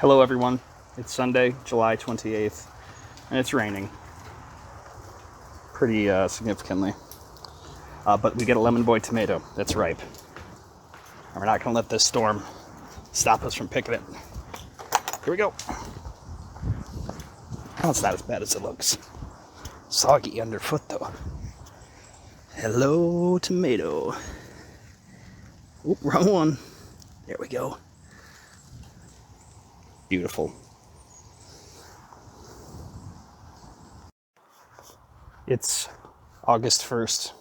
Hello everyone, it's Sunday, July 28th, and it's raining pretty significantly. But we get a lemon boy tomato that's ripe. And we're not going to let this storm stop us from picking it. Here we go. Oh, it's not as bad as it looks. Soggy underfoot though. Hello tomato. Oop, wrong one. There we go. Beautiful. It's August 1st,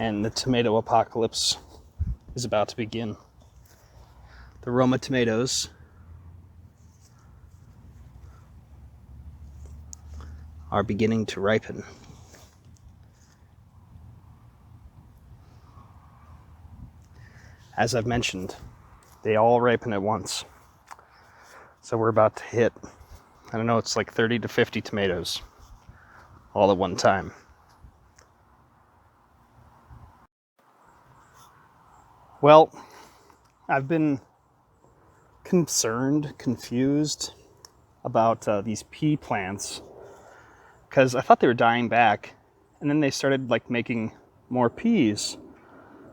and the tomato apocalypse is about to begin. The Roma tomatoes are beginning to ripen. As I've mentioned, they all ripen at once. So we're about to hit, I don't know, it's like 30 to 50 tomatoes all at one time. Well, I've been confused about these pea plants because I thought they were dying back, and then they started like making more peas.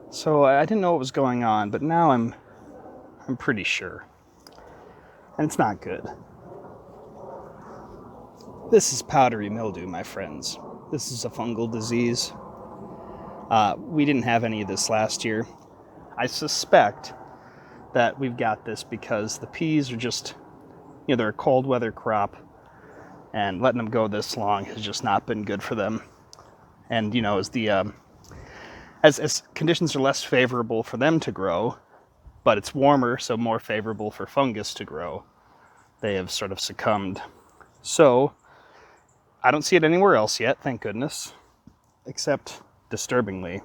So I didn't know what was going on, but now I'm pretty sure. And it's not good. This is powdery mildew, my friends. This is a fungal disease. We didn't have any of this last year. I suspect that we've got this because the peas are just, they're a cold weather crop, and letting them go this long has just not been good for them. And as conditions are less favorable for them to grow, but it's warmer, so more favorable for fungus to grow, they have sort of succumbed. So I don't see it anywhere else yet, thank goodness, except disturbingly,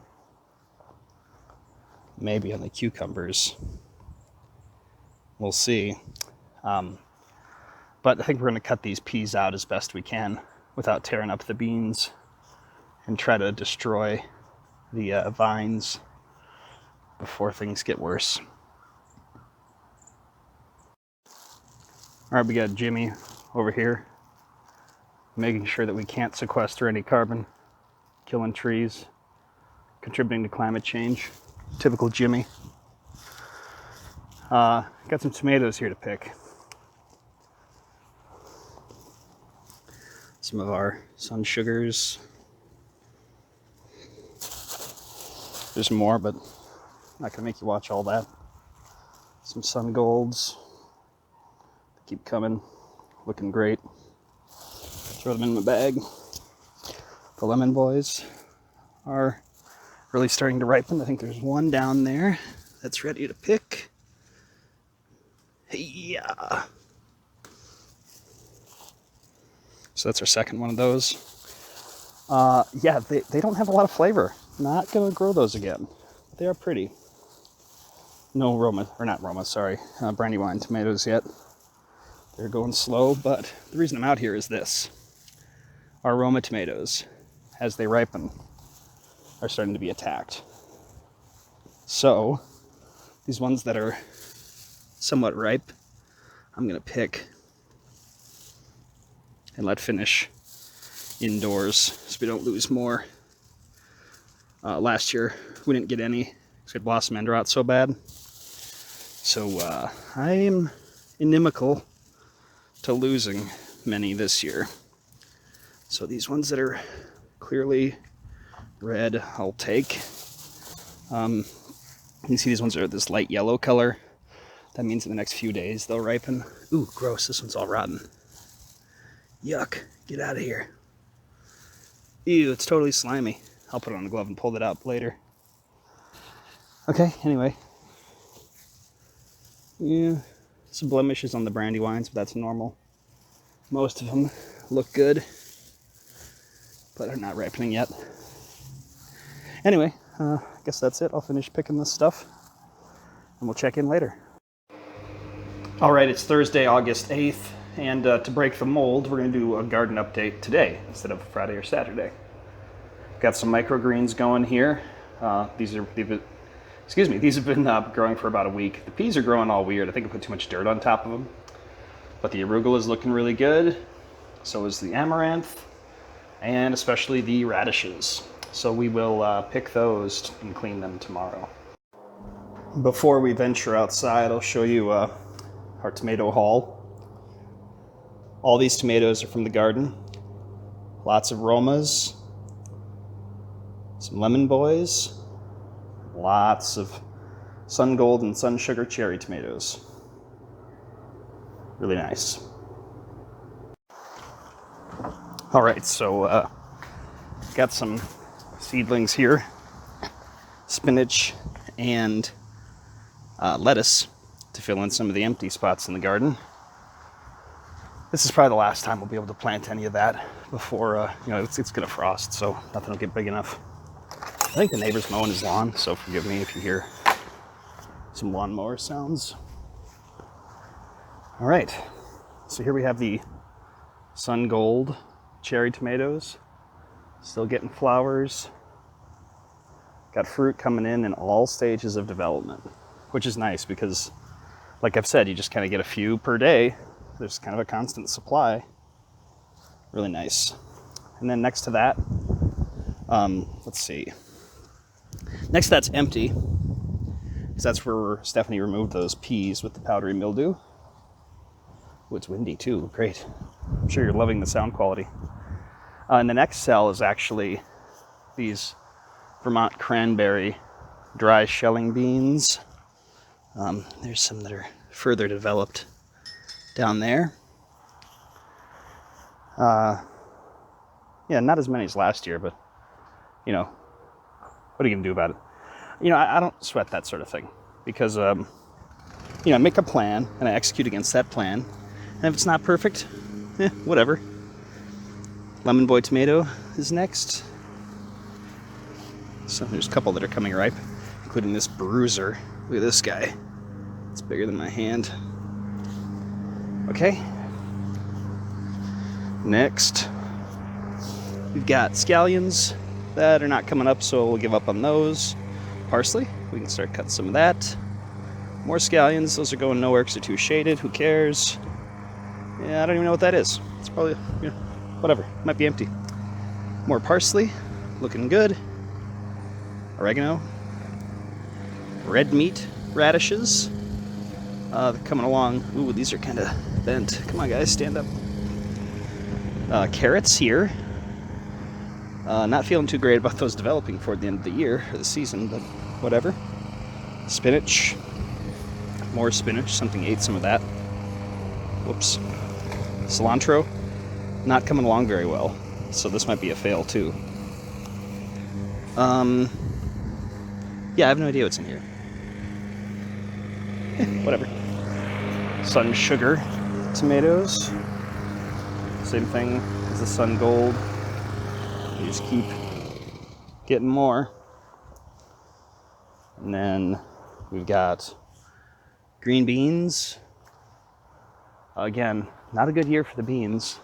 maybe on the cucumbers. We'll see. But I think we're going to cut these peas out as best we can without tearing up the beans and try to destroy the vines before things get worse. All right, we got Jimmy over here making sure that we can't sequester any carbon, killing trees, contributing to climate change. Typical Jimmy. Got some tomatoes here to pick. Some of our sun sugars. There's more, but I'm not gonna make you watch all that. Some sun golds. They keep coming, looking great. Throw them in my bag. The lemon boys are really starting to ripen. I think there's one down there that's ready to pick. Yeah. So that's our second one of those. Yeah, they don't have a lot of flavor. Not gonna grow those again. They are pretty. No Brandywine tomatoes yet. They're going slow, but the reason I'm out here is this. Our Roma tomatoes, as they ripen, are starting to be attacked. So, these ones that are somewhat ripe, I'm gonna pick and let finish indoors so we don't lose more. Last year, we didn't get any because blossom end drought so bad. So I am inimical to losing many this year. So these ones that are clearly red, I'll take. You see these ones are this light yellow color. That means in the next few days they'll ripen. Ooh, gross, this one's all rotten. Yuck, get out of here. Ew, it's totally slimy. I'll put it on a glove and pull that out later. Okay, anyway. Yeah, some blemishes on the Brandywines, but that's normal. Most of them look good, but are not ripening yet. Anyway, I guess that's it. I'll finish picking this stuff, and we'll check in later. All right, it's Thursday, August 8th, and to break the mold, we're going to do a garden update today instead of Friday or Saturday. Got some microgreens going here. These are Excuse me, these have been growing for about a week. The peas are growing all weird. I think I put too much dirt on top of them. But the arugula is looking really good. So is the amaranth, and especially the radishes. So we will pick those and clean them tomorrow. Before we venture outside, I'll show you our tomato haul. All these tomatoes are from the garden. Lots of Romas, some Lemon Boys, lots of Sun Gold and Sun Sugar cherry tomatoes. Really nice. All right, so got some seedlings here, spinach and lettuce to fill in some of the empty spots in the garden. This is probably the last time we'll be able to plant any of that before, it's gonna frost, so nothing will get big enough. I think the neighbor's mowing his lawn, so forgive me if you hear some lawnmower sounds. All right, so here we have the Sun Gold cherry tomatoes, still getting flowers. Got fruit coming in all stages of development, which is nice because, like I've said, you just kind of get a few per day. There's kind of a constant supply. Really nice. And then next to that, let's see. Next to that's empty, because that's where Stephanie removed those peas with the powdery mildew. Oh, it's windy too. Great. I'm sure you're loving the sound quality. And the next cell is actually these Vermont cranberry dry shelling beans. There's some that are further developed down there. Yeah, not as many as last year, but what are you gonna do about it? I don't sweat that sort of thing because I make a plan and I execute against that plan, and if it's not perfect, whatever. Lemon Boy tomato is next. So there's a couple that are coming ripe, including this bruiser. Look at this guy. It's bigger than my hand. Okay. Next, we've got scallions that are not coming up, so we'll give up on those. Parsley, we can start cutting some of that. More scallions, those are going nowhere because they're too shaded. Who cares? Yeah, I don't even know what that is. It's probably, whatever. Might be empty. More parsley, looking good. Oregano. Red meat radishes. Coming along. Ooh, these are kind of bent. Come on, guys, stand up. Carrots here. Not feeling too great about those developing for the end of the year or the season, but whatever. Spinach. More spinach. Something ate some of that. Whoops. Cilantro. Not coming along very well, so this might be a fail too. Yeah, I have no idea what's in here. Whatever. Sun Sugar tomatoes. Same thing as the Sun Gold. You just keep getting more. And then we've got green beans. Again, not a good year for the beans.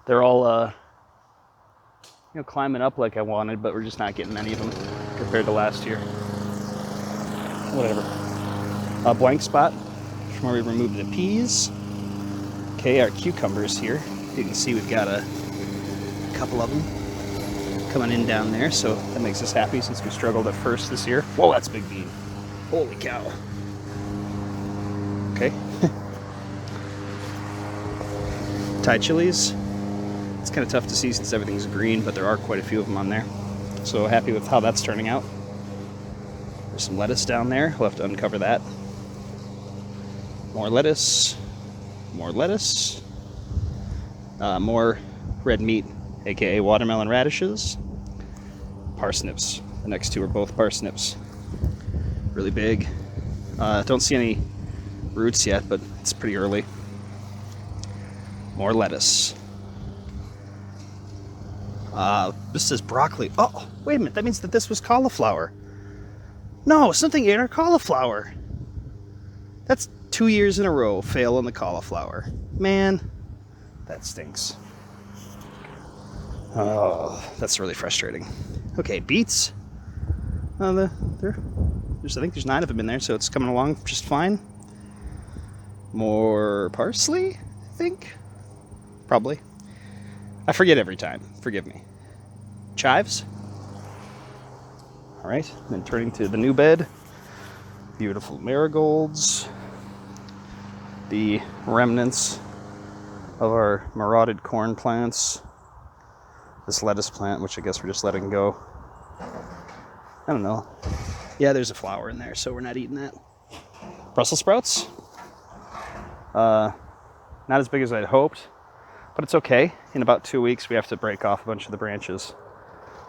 They're all climbing up like I wanted, but we're just not getting many of them compared to last year. Whatever. A blank spot from where we removed the peas. Okay, our cucumbers here. You can see we've got a couple of them coming in down there, so that makes us happy since we struggled at first this year. Whoa, that's a big bean. Holy cow. Okay. Thai chilies. It's kind of tough to see since everything's green, but there are quite a few of them on there. So happy with how that's turning out. There's some lettuce down there. We'll have to uncover that. More lettuce. More lettuce. More red meat, aka watermelon radishes. Parsnips. The next two are both parsnips. Really big. Don't see any roots yet, but it's pretty early. More lettuce. This says broccoli. Oh, wait a minute. That means that this was cauliflower. No, something ate our cauliflower. That's 2 years in a row fail on the cauliflower. Man, that stinks. Oh, that's really frustrating. Okay, beets. They're I think there's 9 of them in there, so it's coming along just fine. More parsley, I think? Probably. I forget every time. Forgive me. Chives. All right, then turning to the new bed. Beautiful marigolds. The remnants of our marauded corn plants. This lettuce plant, which I guess we're just letting go. I don't know. Yeah, there's a flower in there, so we're not eating that. Brussels sprouts. Not as big as I'd hoped, but it's okay. In about 2 weeks, we have to break off a bunch of the branches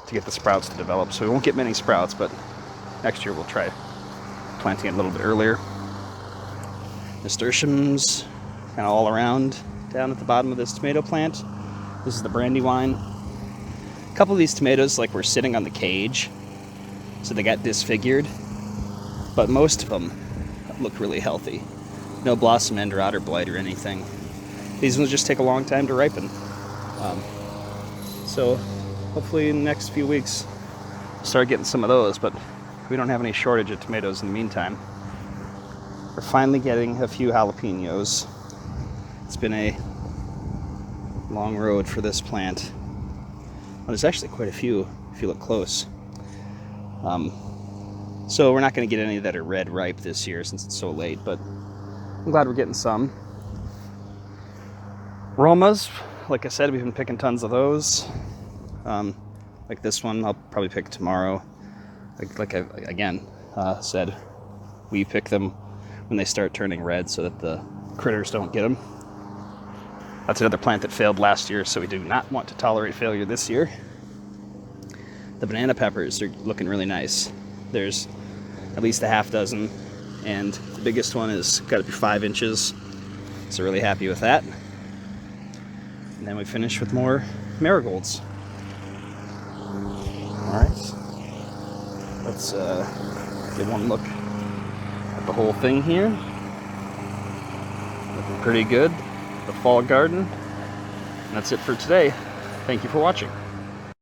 to get the sprouts to develop. So we won't get many sprouts, but next year we'll try planting it a little bit earlier. Nasturtiums kind of all around down at the bottom of this tomato plant. This is the brandywine. A couple of these tomatoes like were sitting on the cage, so they got disfigured, but most of them look really healthy. No blossom end rot or blight or anything. These ones just take a long time to ripen. So hopefully in the next few weeks we'll start getting some of those, but we don't have any shortage of tomatoes in the meantime. We're finally getting a few jalapenos. It's been a long road for this plant. Well, there's actually quite a few if you look close. So we're not going to get any that are red ripe this year since it's so late, but I'm glad we're getting some. Romas, like I said, we've been picking tons of those. Like this one, I'll probably pick tomorrow. Like I again said, we pick them when they start turning red so that the critters don't get them. That's another plant that failed last year, so we do not want to tolerate failure this year. The banana peppers are looking really nice. There's at least a half dozen, and the biggest one has got to be 5 inches, so really happy with that. And then we finish with more marigolds. All right, let's get one look at the whole thing here. Looking pretty good. The fall garden. And that's it for today. Thank you for watching.